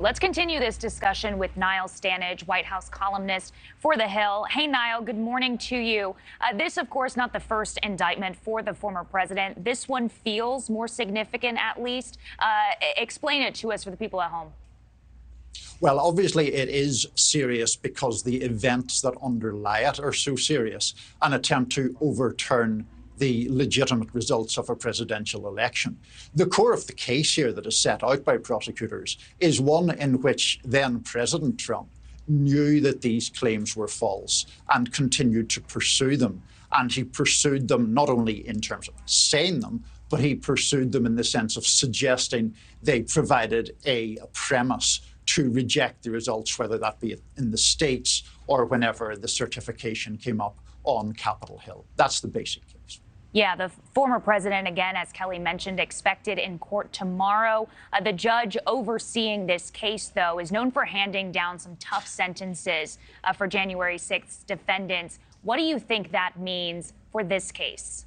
Let's continue this discussion with Niall Stanage, White House columnist for The Hill. Hey, Niall, good morning to you. This, of course, not the first indictment for the former president. This one feels more significant, at least. Explain it to us for the people at home. Well, obviously, it is serious because the events that underlie it are so serious. An attempt to overturn the legitimate results of a presidential election. The core of the case here that is set out by prosecutors is one in which then President Trump knew that these claims were false and continued to pursue them. And he pursued them not only in terms of saying them, but he pursued them in the sense of suggesting they provided a premise to reject the results, whether that be in the States or whenever the certification came up on Capitol Hill. That's the basic case. Yeah, the former president, again, as Kelly mentioned, expected in court tomorrow. The judge overseeing this case, though, is known for handing down some tough sentences for January 6th defendants. What do you think that means for this case?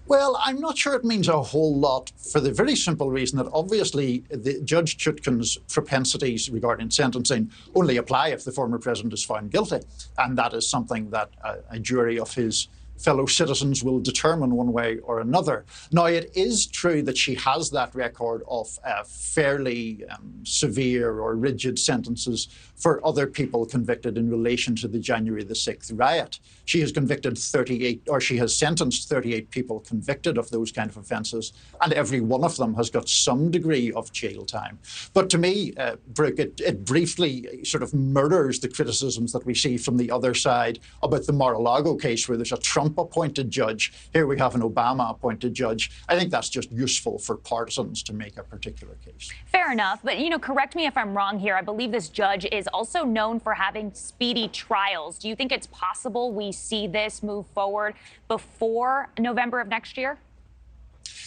Well, I'm not sure it means a whole lot for the very simple reason that obviously Judge Chutkan's propensities regarding sentencing only apply if the former president is found guilty. And that is something that a jury of his fellow citizens will determine one way or another. Now, it is true that she has that record of fairly severe or rigid sentences for other people convicted in relation to the January the 6th riot. She has convicted 38, or she has sentenced 38 people convicted of those kind of offences, and every one of them has got some degree of jail time. But to me, Brooke, it briefly sort of murders the criticisms that we see from the other side about the Mar-a-Lago case, where there's a Trump-appointed judge. Here we have an Obama-appointed judge. I think that's just useful for partisans to make a particular case. Fair enough. But, correct me if I'm wrong here. I believe this judge is also known for having speedy trials. Do you think it's possible we see this move forward before November of next year?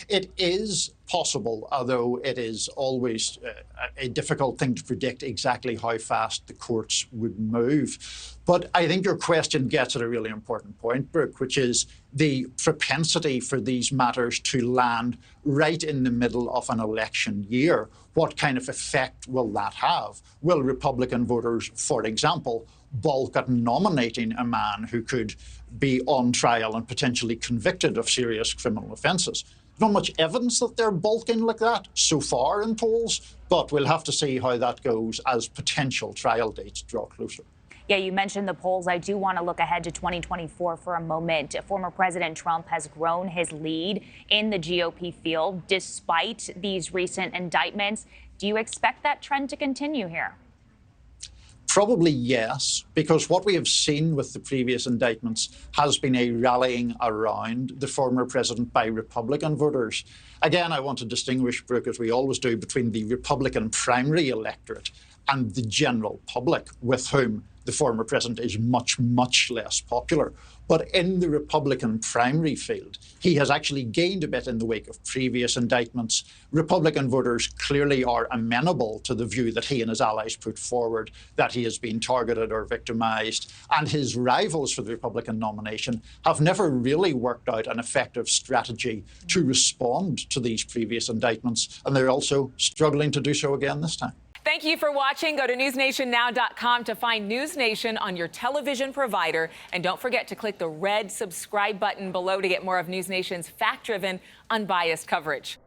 It is possible, although it is always a difficult thing to predict exactly how fast the courts would move. But I think your question gets at a really important point, Brooke, which is the propensity for these matters to land right in the middle of an election year. What kind of effect will that have? Will Republican voters, for example, balk at nominating a man who could be on trial and potentially convicted of serious criminal offences? Not much evidence that they're balking like that so far in polls, but we'll have to see how that goes as potential trial dates draw closer. Yeah, you mentioned the polls. I do want to look ahead to 2024 for a moment. Former President Trump has grown his lead in the GOP field despite these recent indictments. Do you expect that trend to continue here? Probably yes, because what we have seen with the previous indictments has been a rallying around the former president by Republican voters. Again, I want to distinguish, Brooke, as we always do, between the Republican primary electorate and the general public, with whom the former president is much, much less popular. But in the Republican primary field, he has actually gained a bit in the wake of previous indictments. Republican voters clearly are amenable to the view that he and his allies put forward, that he has been targeted or victimized. And his rivals for the Republican nomination have never really worked out an effective strategy to respond to these previous indictments. And they're also struggling to do so again this time. Thank you for watching. Go to newsnationnow.com to find NewsNation on your television provider. And don't forget to click the red subscribe button below to get more of NewsNation's fact-driven, unbiased coverage.